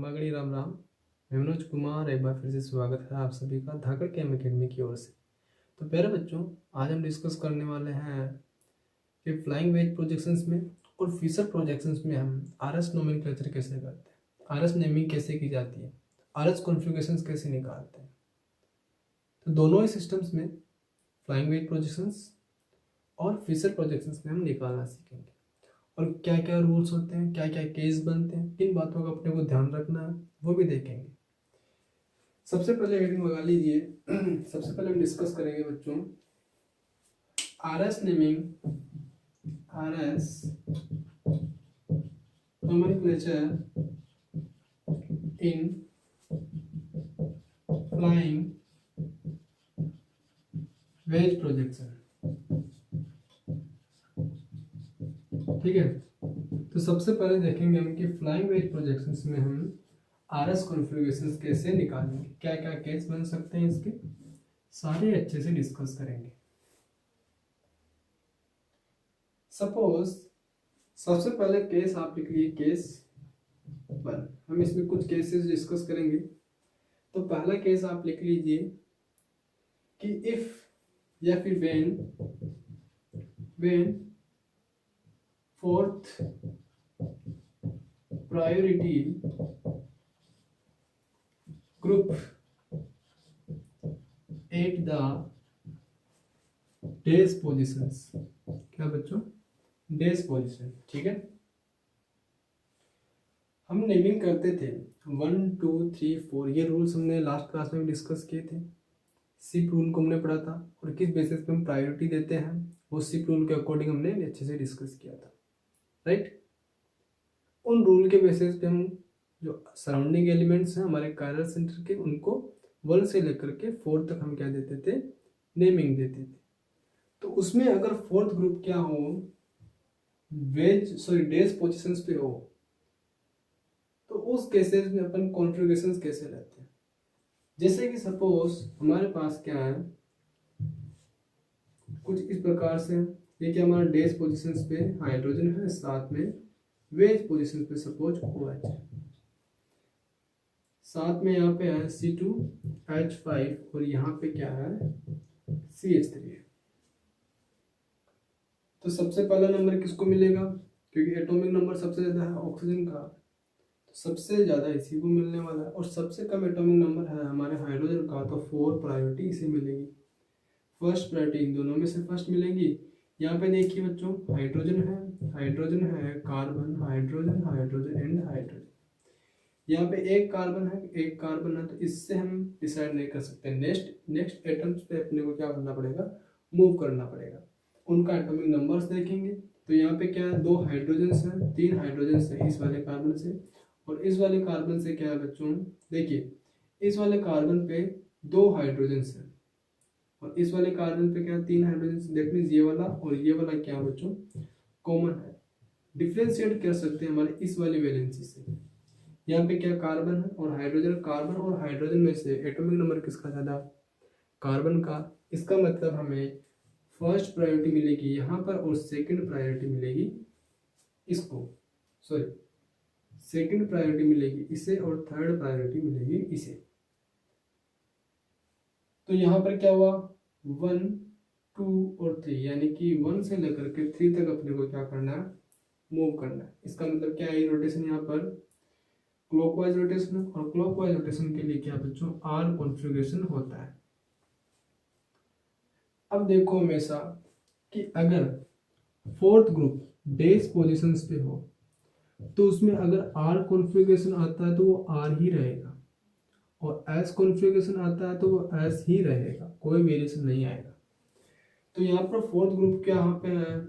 खमागणी राम राम। मैं मनोज कुमार एक बार फिर से स्वागत है आप सभी का धाकड़ केम अकेडमी की ओर से। तो प्यारे बच्चों, आज हम डिस्कस करने वाले हैं कि फ्लाइंग वेज प्रोजेक्शंस में और फीचर प्रोजेक्शंस में हम आरएस नोमेनक्लेचर कैसे करते हैं, आरएस नेमिंग कैसे की जाती है, आरएस कॉन्फ़िगरेशंस कैसे निकालते हैं। तो दोनों ही सिस्टम्स में फ्लाइंग वेज प्रोजेक्शंस और फीचर प्रोजेक्शंस में हम निकालना सीखेंगे और क्या क्या रूल्स होते हैं, क्या क्या केस बनते हैं, किन बातों का अपने को ध्यान रखना है वो भी देखेंगे। सबसे पहले हेडिंग लगा लीजिए। सबसे पहले हम डिस्कस करेंगे बच्चों R S naming, R S nomenclature in flying wedge projection. ठीक है, तो सबसे पहले देखेंगे हम कि फ्लाइंग वेज प्रोजेक्शंस में हम आरएस कॉन्फ़िगरेशंस कैसे निकालेंगे, क्या क्या केस बन सकते हैं, इसके सारे अच्छे से डिस्कस करेंगे। सपोज सबसे पहले केस आप लिख लिए केस 1। हम इसमें कुछ केसेस डिस्कस करेंगे। तो पहला केस आप लिख लीजिए कि इफ या फिर when fourth priority group at the days positions. क्या बच्चों? Days position. ठीक है, हम नेमिंग करते थे 1 2 3 4। ये रूल्स हमने लास्ट क्लास में भी डिस्कस किए थे। सिप रूल को हमने पढ़ा था और किस बेसिस पे हम प्रायोरिटी देते हैं वो सिप रूल के अकॉर्डिंग हमने अच्छे से डिस्कस किया था, राइट। उन रूल के बेसिस पे हम जो सराउंडिंग एलिमेंट्स हैं हमारे कायरल सेंटर के, उनको 1 से लेकर के 4 तक हम क्या देते थे, नेमिंग देते थे। तो उसमें अगर फोर्थ ग्रुप क्या हो, डेज पोजिशंस पे हो, तो उस केसेस में अपन कॉन्फ़िगरेशंस कैसे लेते हैं। जैसे कि सपोज हमारे पास क्या है, कुछ इस प्रकार से, देखिए हमारा डेज पोजीशंस पे हाइड्रोजन है, साथ में वेज पोजीशंस पे सपोज OH, साथ में यहाँ पे है C2H5 और यहाँ पे क्या है CH3 है। तो सबसे पहला नंबर किसको मिलेगा, क्योंकि एटॉमिक नंबर सबसे ज्यादा है ऑक्सीजन का, तो सबसे ज्यादा इसी को मिलने वाला है। और सबसे कम एटॉमिक नंबर है हमारे हाइड्रोजन का, तो 4 प्रायोरिटी इसे मिलेगी। फर्स्ट प्रायोरिटी इन दोनों में से फर्स्ट मिलेंगी। यहाँ पे देखिए बच्चों, हाइड्रोजन है, carbon, hydrogen, hydrogen and hydrogen. यहाँ पे एक कार्बन है, तो इससे हम डिसाइड नहीं कर सकते। नेक्स्ट एटम्स पे अपने को क्या करना पड़ेगा, मूव करना पड़ेगा। उनका एटॉमिक नंबर्स देखेंगे। तो यहाँ पे क्या है, 2 हाइड्रोजन है, 3 हाइड्रोजन है इस वाले कार्बन से, और इस वाले कार्बन से क्या है बच्चों, देखिए इस वाले कार्बन पे 2 हाइड्रोजन है और इस वाले कार्बन पे क्या 3 हाइड्रोजन। दैट मींस ये वाला और ये वाला क्या बच्चों, कॉमन है। डिफरेंशिएट कर सकते हैं हमारे इस वाली वैलेंसी से। यहाँ पे क्या कार्बन है और हाइड्रोजन, कार्बन और हाइड्रोजन में से एटॉमिक नंबर किसका ज्यादा, कार्बन का। इसका मतलब हमें फर्स्ट प्रायोरिटी मिलेगी यहाँ पर और सेकंड प्रायोरिटी मिलेगी इसको, सॉरी सेकंड प्रायोरिटी मिलेगी इसे और थर्ड प्रायोरिटी मिलेगी इसे। तो यहाँ पर क्या हुआ, 1 2 और 3, यानी कि 1 से लेकर के 3 तक अपने को क्या करना है, मूव करना है। इसका मतलब क्या है, रोटेशन यहाँ पर क्लॉकवाइज रोटेशन, और क्लॉकवाइज रोटेशन के लिए क्या बच्चों, आर कॉन्फ़िगरेशन होता है। अब देखो हमेशा कि अगर फोर्थ ग्रुप डेज पोजीशंस पे हो तो उसमें अगर आर कॉन्फ़िगरेशन आता है तो वो आर ही रहेगा, और एस कॉन्फ़िगरेशन आता है तो वो एस ही रहेगा, कोई वेरिएशन नहीं आएगा। तो यहाँ पर फोर्थ ग्रुप क्या यहाँ पे है,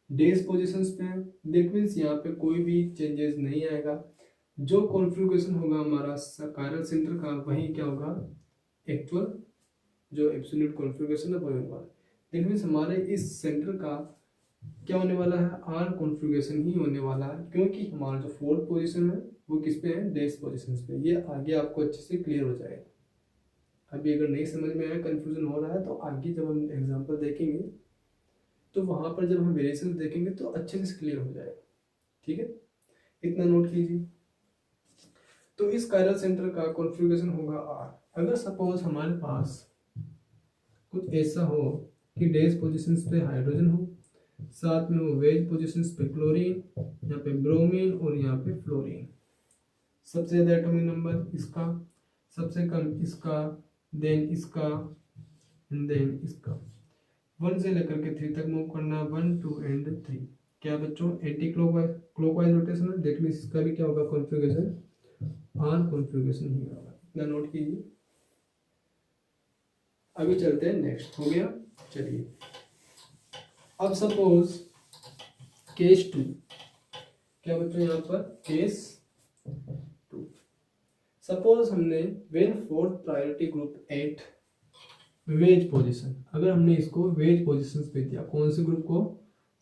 डेज पोजीशंस पे है। दैट मीन्स यहाँ पे कोई भी चेंजेस नहीं आएगा। जो कॉन्फ़िगरेशन होगा हमारा कायरल सेंटर का, वही क्या होगा, एक्चुअल जो एब्सोल्यूट कॉन्फ़िगरेशन है वही होगा। दैट मीन्स हमारे इस सेंटर का क्या होने वाला है, आर कॉन्फ़िगरेशन ही होने वाला है, क्योंकि हमारा जो फोर्थ पोजीशन है वो किस पे है, डेज पोजीशंस पे। ये आगे आपको अच्छे से क्लियर हो जाएगा। अभी अगर नहीं समझ में आया, कंफ्यूजन हो रहा है, तो आगे जब हम एग्जांपल देखेंगे तो वहां पर जब हम वेरिएशंस देखेंगे तो अच्छे से क्लियर हो जाएगा। ठीक है, इतना नोट कीजिए। तो इस कायरल सेंटर का कॉन्फ़िगरेशन होगा R। अगर सपोज हमारे पास कुछ ऐसा हो कि डेज पोजीशंस पे हाइड्रोजन हो, साथ में वो वेज पोजीशंस पे क्लोरीन, यहाँ पे ब्रोमीन और यहाँ पे फ्लोरीन। सबसे ज़्यादा एटॉमिक नंबर इसका, सबसे कम इसका, देन इसका एंड देन इसका। 1 से लेकर के 3 तक मूव करना, 1 2 एंड 3। क्या बच्चों, एंटी क्लॉकवाइज रोटेशन है, दैट मींस इसका भी क्या होगा कॉन्फ़िगरेशन, आर कॉन्फ़िगरेशन ही होगा। इतना नोट कीजिए। अभी चलते हैं नेक्स्ट, हो गया। चलिए अब सपोज केस 2, क्या बच्चों यहाँ पर केस 2, सपोज हमने when fourth priority group at wedge position, अगर हमने इसको वेज पोजीशंस पे दिया, कौन से ग्रुप को,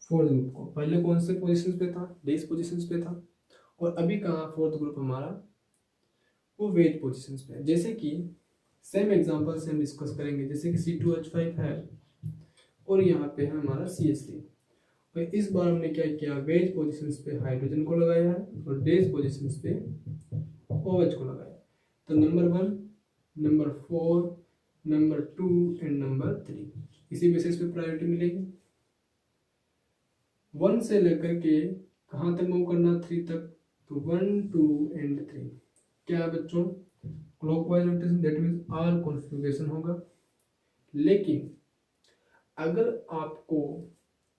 फोर्थ ग्रुप को। पहले कौन से पोजीशंस पे था, डेज पोजीशंस पे था, और अभी कहाँ फोर्थ ग्रुप हमारा वो वेज पोजीशंस पे है। जैसे कि सेम एग्जांपल से हम डिस्कस करेंगे, जैसे कि C2H5 है और यहाँ पे है हमारा CH3, और इस बार हमने क्या किया, वेज पोजीशंस पे हाइड्रोजन को लगाया है और डेज पोजीशंस पे OH को लगाया। तो number 1, number 4, number 2 and number 3, इसी बेसिस पे प्रायोरिटी मिलेगी। 1 से लेकर के कहाँ तक मूव करना, 3 तक, तो 1 2 एंड 3 क्या है बच्चों, clockwise rotation, that means R configuration होगा। लेकिन अगर आपको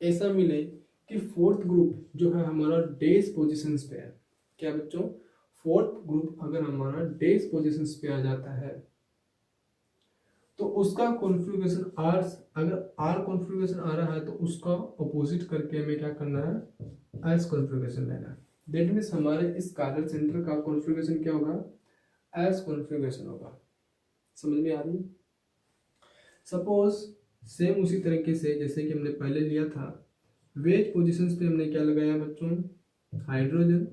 ऐसा मिले कि फोर्थ ग्रुप जो है हमारा डेज पोजीशंस पे है, क्या बच्चों, फोर्थ ग्रुप अगर हमारा डेज पोजीशंस पे आ जाता है तो उसका कॉन्फ़िगरेशन आर, अगर आर कॉन्फ़िगरेशन आ रहा है तो उसका अपोजिट करके हमें क्या करना है, एस कॉन्फ़िगरेशन लेना है। दैट मीन्स हमारे इस कायरल सेंटर का कॉन्फ़िगरेशन क्या होगा, एस कॉन्फ़िगरेशन होगा। समझ में आ रही है। सपोज सेम उसी तरीके से जैसे कि हमने पहले लिया था, वेज पोजीशंस पे हमने क्या लगाया बच्चों, हाइड्रोजन,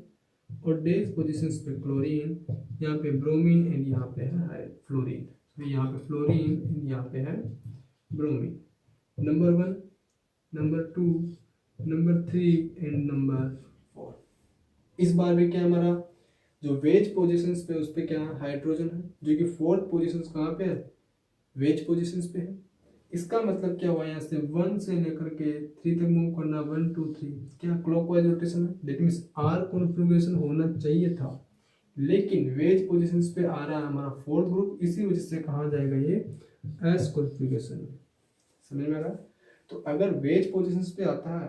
और डेज पोजीशंस पे क्लोरीन, यहाँ पे ब्रोमीन एंड यहाँ पे है फ्लोरीन। तो यहाँ पे फ्लोरीन एंड यहाँ पे है bromine. Number 1, number 2, number 3 and number 4। इस बार भी क्या हमारा जो वेज पोजीशंस पे उस पे क्या है, हाइड्रोजन है, जो कि फोर्थ पोजीशंस कहाँ पे है, वेज पोजीशंस पे है। इसका मतलब क्या हुआ, यहाँ से 1 से लेकर के 3 तक मूव करना, 1 2 3 क्या क्लॉकवाइज रोटेशन है, दैट मींस आर कॉन्फ़िगरेशन होना चाहिए था, लेकिन वेज पोजीशंस पे आ रहा है हमारा फोर्थ ग्रुप, इसी वजह से कहा जाएगा ये एस कॉन्फ़िगरेशन। समझ में आ रहा है। तो अगर वेज पोजीशंस पे आता है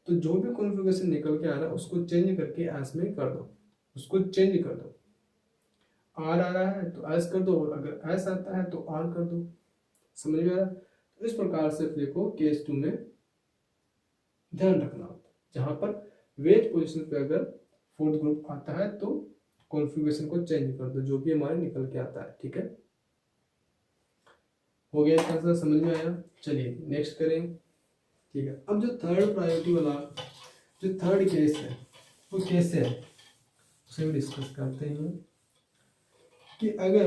तो जो भी कॉन्फ़िगरेशन निकल के आ रहा है उसको चेंज करके एस में कर दो, उसको चेंज कर दो। आर आ रहा है तो एस कर दो, अगर एस आता है तो आर कर दो। समझ में आ रहा है। तो इस प्रकार से देखो केस 2 में ध्यान रखना होता है, जहां पर वेज पोजीशन पे अगर फोर्थ ग्रुप आता है तो कॉन्फ़िगरेशन को चेंज कर दो, जो भी हमारे निकल के आता है। ठीक है, हो गया, इतना सा समझ में आया। चलिए नेक्स्ट करें। ठीक है, अब जो थर्ड प्रायोरिटी वाला जो थर्ड केस है वो कैसे है उसे भी डिस्कस करते हैं कि अगर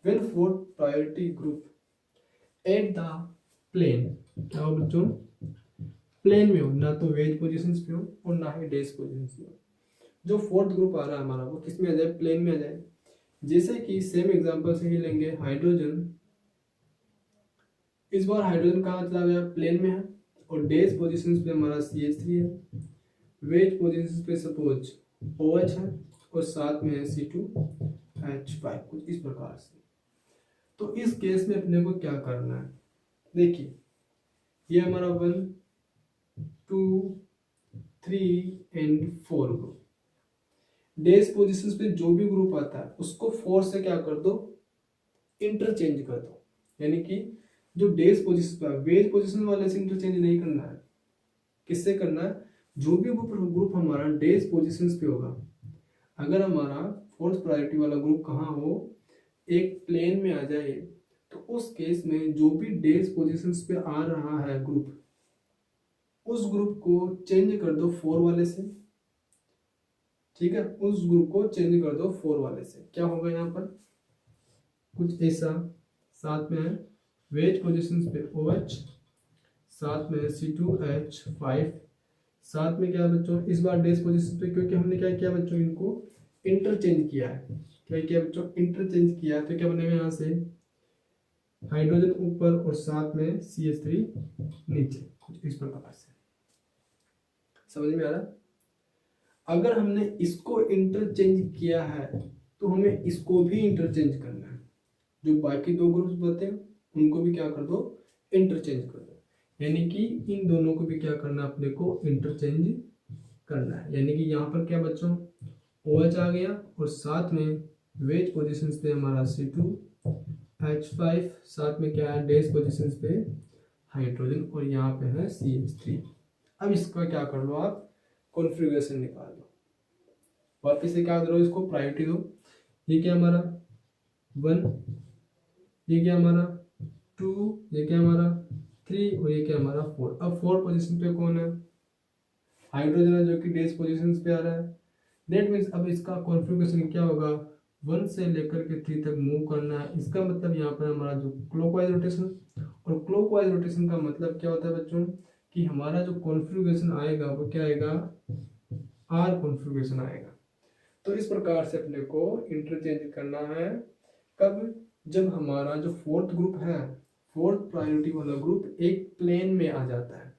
when fourth priority group at the plane, क्या हो बच्चों, प्लेन में हो, ना तो वेज पोजीशंस पे हो और ना ही डेज पोजीशंस पे हो। जो फोर्थ ग्रुप आ रहा है हमारा वो किस में आ जाए, प्लेन में आ जाए। जैसे कि सेम एग्जांपल से ही लेंगे हाइड्रोजन, इस बार हाइड्रोजन कहाँ चला गया, प्लेन में है, और डेज पोजीशंस पे हमारा CH3 है, वेज पोजीशंस पे सपोज OH है, और साथ में है C2H5, कुछ इस प्रकार से। तो इस केस में अपने को क्या करना है, देखिए ये हमारा 1 2 3 एंड 4 ग्रुप, डेज पोजीशंस पे जो भी ग्रुप आता है उसको 4 से क्या कर दो, इंटरचेंज कर दो। यानी कि जो डेज पोजीशन पे वेज पोजीशन वाले से इंटरचेंज नहीं करना है, किससे करना है, जो भी ग्रुप हमारा डेज पोजीशंस पे होगा, अगर हमारा फोर्थ प्रायोरिटी वाला ग्रुप कहाँ हो, एक प्लेन में आ जाए, तो उस केस में जो भी डेज पोजीशंस पे आ रहा है ग्रुप, उस ग्रुप को चेंज कर दो 4 वाले से। ठीक है, उस ग्रुप को चेंज कर दो 4 वाले से। क्या होगा यहाँ पर कुछ ऐसा, साथ में वेज पोजीशंस पे OH, साथ में C2H5, साथ में क्या बच्चों, इस बार डेज पोजीशन पे, क्योंकि हमने क्या किया बच्चों, इनको इंटरचेंज किया है, क्या बच्चों इंटरचेंज किया है, तो क्या बनेगा यहाँ से हाइड्रोजन ऊपर और साथ में CH3 नीचे, कुछ इस प्रकार से। समझ में आ रहा? अगर हमने इसको इंटरचेंज किया है तो हमें इसको भी इंटरचेंज करना है, जो बाकी दो ग्रुप्स बचे हैं उनको भी क्या कर दो, इंटरचेंज कर दो। यानी कि इन दोनों को भी क्या करना है, अपने को इंटरचेंज करना है। यानी कि यहाँ पर क्या बच्चों OH आ गया और साथ में वेज पोजीशंस पे हमारा C2H5, साथ में क्या है डेज पोजीशंस पे हाइड्रोजन और यहाँ पे है CH3। अब इसका क्या कर लो आप, कॉन्फ़िगरेशन निकाल लो। वापिस से क्या करो, इसको प्रायोरिटी दो। ये क्या हमारा 1, ये क्या हमारा 2, ये क्या हमारा 3 और ये क्या हमारा 4। अब 4 पोजीशन पे कौन है, हाइड्रोजन है, जो कि डेज पोजीशंस पे आ रहा है। दैट मीन्स अब इसका कॉन्फ़िगरेशन क्या होगा, 1 से लेकर के 3 तक मूव करना है। इसका मतलब यहाँ पर हमारा जो क्लॉकवाइज रोटेशन, और क्लॉकवाइज रोटेशन का मतलब क्या होता है बच्चों, कि हमारा जो कॉन्फ़िगरेशन आएगा वो क्या आएगा, आर कॉन्फ़िगरेशन आएगा। तो इस प्रकार से अपने को इंटरचेंज करना है। कब, जब हमारा जो फोर्थ ग्रुप है, फोर्थ प्रायोरिटी वाला ग्रुप एक प्लेन में आ जाता है।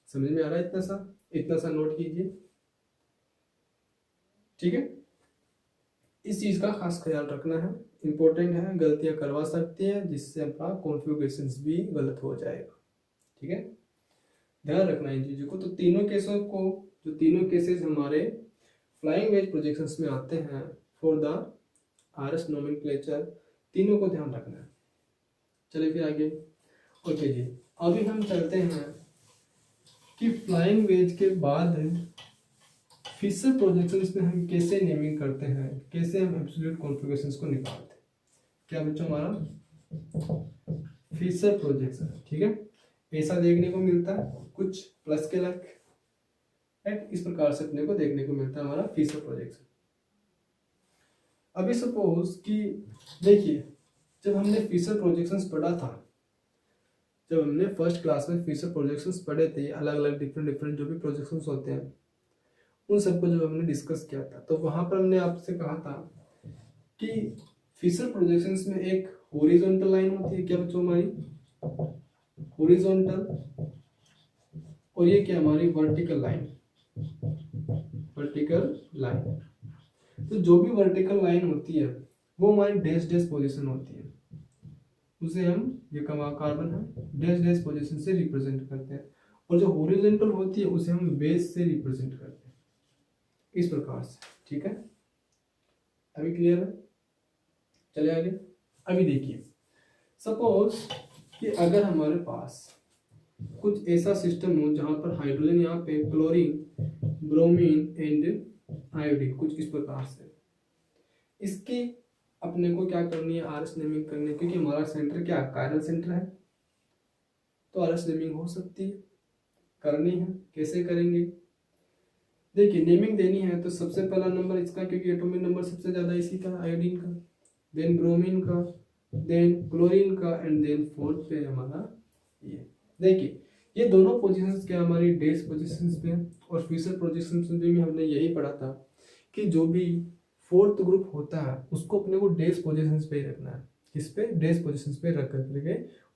समझ में आ रहा है? इतना सा नोट कीजिए, ठीक है। इस चीज का खास ख्याल रखना है, इंपॉर्टेंट है, गलतियां करवा सकती है जिससे अपना कॉन्फ़िगरेशन भी गलत हो जाएगा, ठीक है। ध्यान रखना इन चीजों को। तो तीनों केसों को, जो तीनों केसेस हमारे फ्लाइंग वेज प्रोजेक्शंस में आते हैं फॉर द RS नोमेनक्लेचर, तीनों को ध्यान रखना है। चलिए फिर आगे। ओके जी, अभी हम चलते हैं कि फ्लाइंग वेज के बाद फिशर प्रोजेक्शंस में हम कैसे नेमिंग करते हैं, कैसे हम एब्सोल्यूट कॉन्फ़िगरेशंस को निकालते हैं। क्या बच्चों, हमारा फिशर प्रोजेक्शन, ठीक है, ऐसा देखने को मिलता है, कुछ प्लस के लक, इस प्रकार से अपने को देखने को मिलता है हमारा फिशर प्रोजेक्शन। अभी सपोज कि देखिए, जब हमने फिशर प्रोजेक्शंस पढ़ा था, जब हमने फर्स्ट क्लास में फिशर प्रोजेक्शंस पढ़े थे, अलग अलग डिफरेंट जो भी प्रोजेक्शंस होते हैं उन सबको जब हमने डिस्कस किया था, तो वहां पर हमने आपसे कहा था कि फिशर प्रोजेक्शंस में एक हॉरिजॉन्टल लाइन होती है, क्या बच्चों, हमारी हॉरिजॉन्टल, और ये क्या हमारी वर्टिकल लाइन, वर्टिकल लाइन। तो जो भी वर्टिकल लाइन होती है वो हमारी डैश डैश पोजीशन होती है, उसे हम, ये कार्बन है, डैश डैश पोजीशन से रिप्रेजेंट करते हैं, और जो हॉरिजॉन्टल होती है उसे हम बेस से रिप्रेजेंट करते हैं, इस प्रकार से, ठीक है। अभी क्लियर है? चले आगे। अभी देखिए, सपोज कि अगर हमारे पास कुछ ऐसा सिस्टम हो जहां पर हाइड्रोजन यहाँ पे क्लोरीन, ब्रोमीन एंड आयोडीन, कुछ इस प्रकार से, इसकी अपने को क्या करनी है, RS नेमिंग करनी है, क्योंकि हमारा सेंटर क्या कायरल सेंटर है, तो RS नेमिंग हो सकती है, करनी है। कैसे करेंगे, देखिए, नेमिंग देनी है तो सबसे पहला नंबर इसका, क्योंकि एटॉमिक नंबर सबसे ज्यादा इसी का, आयोडीन का, देन ब्रोमीन का, देन क्लोरीन का, एंड देन फोर्थ पे हमारा ये। देखिए, ये दोनों पोजीशंस क्या हमारी डेस पोजीशंस पे, और फिशर पोजीशंस में भी हमने यही पढ़ा था कि जो भी फोर्थ ग्रुप होता है उसको अपने को डेस पोजीशंस पे रखना है। किस पे, डेस पोजीशंस पे रख करके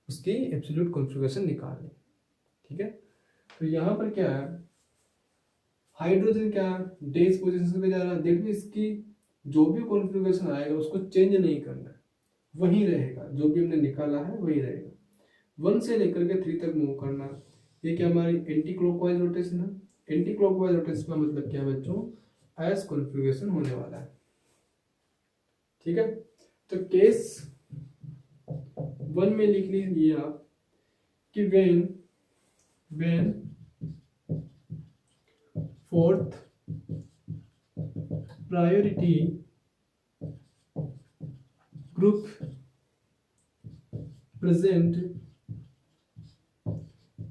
उसकी एब्सोल्यूट कॉन्फ़िगरेशन निकालनी, ठीक है। तो यहाँ पर क्या है, हाइड्रोजन क्या डेज पोजीशन पे जा रहा है, देखिए इसकी जो भी कॉन्फ़िगरेशन आएगा उसको चेंज नहीं करना है, वही रहेगा, जो भी हमने निकाला है वही रहेगा। 1 से लेकर के 3 तक मूव करना। ये क्या हमारी एंटी क्लॉकवाइज रोटेशन है। एंटी क्लॉकवाइज रोटेशन का मतलब क्या है बच्चों, एस कॉन्फ़िगरेशन होने वाला है, ठीक है। तो केस 1 में लिख लीजिए आप कि when fourth priority group present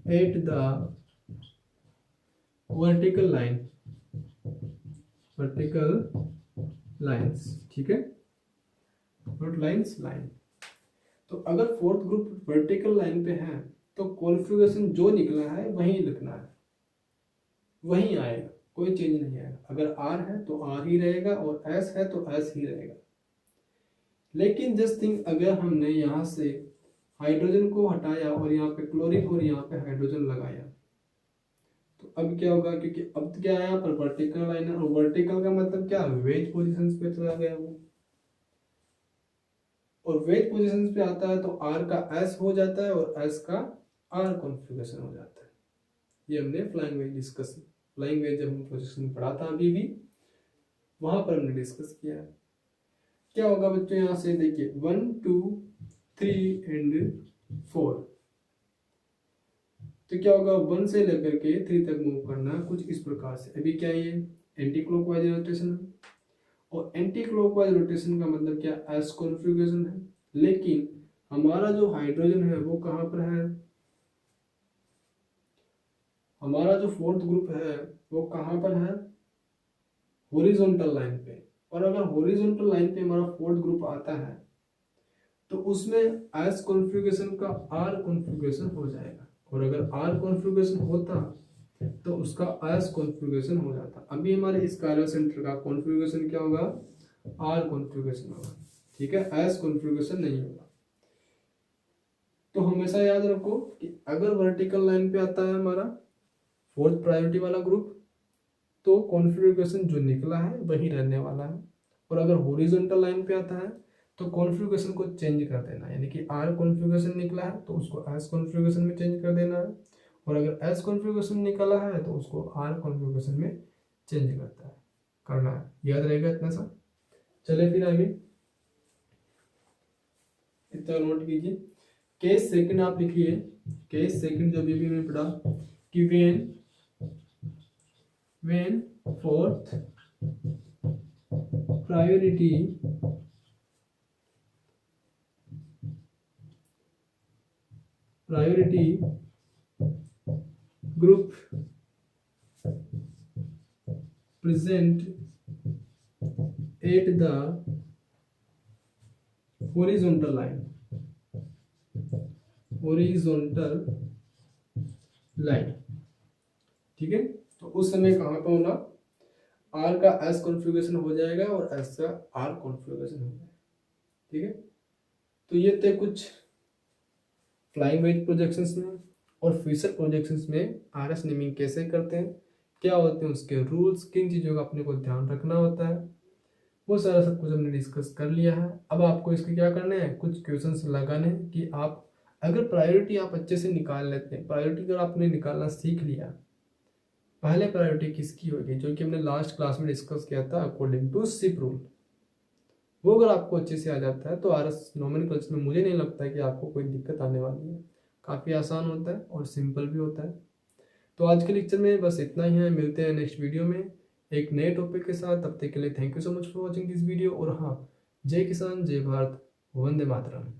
at the vertical lines, ठीक है, नोट लाइंस लाइन। तो अगर फोर्थ ग्रुप वर्टिकल लाइन पे है तो कॉन्फ़िगरेशन जो निकला है वही लिखना है, वही आएगा, कोई चेंज नहीं आएगा। अगर R है तो R ही रहेगा और S है तो S ही रहेगा। लेकिन जस्ट थिंक अगर हमने यहाँ से हाइड्रोजन को हटाया और यहाँ पे क्लोरीन और यहाँ पे हाइड्रोजन लगाया तो अब क्या होगा, क्योंकि अब क्या है यहाँ पर वर्टिकल लाइन है और वर्टिकल का मतलब क्या, वेज पोजीशंस पे चला गया वो, और वेज पोजीशंस पे आता है तो R का S हो जाता है और S का R कॉन्फ़िगरेशन हो जाता है। ये हमने flying wedge discuss, flying wedge जब हम पोजीशन पढ़ा था अभी भी, वहां पर हमने डिस्कस किया है। क्या होगा बच्चों, यहाँ से देखिए 1 2 3 एंड 4, तो क्या होगा 1 से लेकर के 3 तक मूव करना कुछ इस प्रकार से। अभी क्या ये एंटी क्लॉकवाइज रोटेशन है, और एंटी क्लॉकवाइज रोटेशन का मतलब क्या, एस कॉन्फ़िगरेशन है। लेकिन हमारा जो हाइड्रोजन है वो कहाँ पर है, हमारा जो फोर्थ ग्रुप है वो कहाँ पर है, हॉरिजॉन्टल लाइन पे। और अगर हॉरिजॉन्टल लाइन पे हमारा फोर्थ ग्रुप आता है तो उसमें एस कॉन्फ़िगरेशन का आर कॉन्फ़िगरेशन हो जाएगा, और अगर आर कॉन्फ़िगरेशन होता तो उसका एस कॉन्फ़िगरेशन हो जाता। अभी हमारे इस कायरल सेंटर का कॉन्फ़िगरेशन क्या होगा, आर कॉन्फ़िगरेशन होगा, ठीक है, एस कॉन्फ़िगरेशन नहीं होगा। तो हमेशा याद रखो कि अगर वर्टिकल लाइन पे आता है हमारा फोर्थ प्रायोरिटी वाला ग्रुप तो कॉन्फ़िगरेशन जो निकला है वही रहने वाला है, और अगर हॉरिजॉन्टल लाइन पे आता है तो कॉन्फ़िगरेशन को चेंज कर देना है, यानी कि आर कॉन्फ़िगरेशन निकला है तो उसको एस कॉन्फ़िगरेशन में चेंज कर देना है, और अगर एस कॉन्फ़िगरेशन निकला है तो उसको आर कॉन्फ़िगरेशन में चेंज करना है। याद रहेगा इतना सा। चले फिर आगे, इतना नोट कीजिए। केस सेकंड आप लिखिए, केस सेकंड जो भी मैंने पढ़ा कि when fourth priority group present at the horizontal line, ठीक है, तो उस समय कहाँ पे होना, आर का एस कॉन्फ़िगरेशन हो जाएगा और एस का आर कॉन्फ़िगरेशन हो जाएगा, ठीक है। तो ये थे कुछ फ्लाइंग वेज प्रोजेक्शंस में और फ्यूचर प्रोजेक्शंस में आर एस नेमिंग कैसे करते हैं, क्या होते हैं उसके रूल्स, किन चीज़ों का अपने को ध्यान रखना होता है, वो सारा सब कुछ हमने डिस्कस कर लिया है। अब आपको इसके क्या करना है, कुछ क्वेश्चंस लगाने हैं कि आप अगर प्रायोरिटी आप अच्छे से निकाल लेते हैं, प्रायोरिटी अगर आपने निकालना सीख लिया, पहले प्रायोरिटी किसकी होगी, जो कि हमने लास्ट क्लास में डिस्कस किया था अकॉर्डिंग टू शिप रूल, वो अगर आपको अच्छे से आ जाता है तो आर एस नोमेनक्लेचर में मुझे नहीं लगता है कि आपको कोई दिक्कत आने वाली है, काफ़ी आसान होता है और सिंपल भी होता है। तो आज के लेक्चर में बस इतना ही है, मिलते हैं नेक्स्ट वीडियो में एक नए टॉपिक के साथ। तब तक के लिए thank you so much for watching this video, और हाँ, जय किसान जय भारत, वंदे मातरम।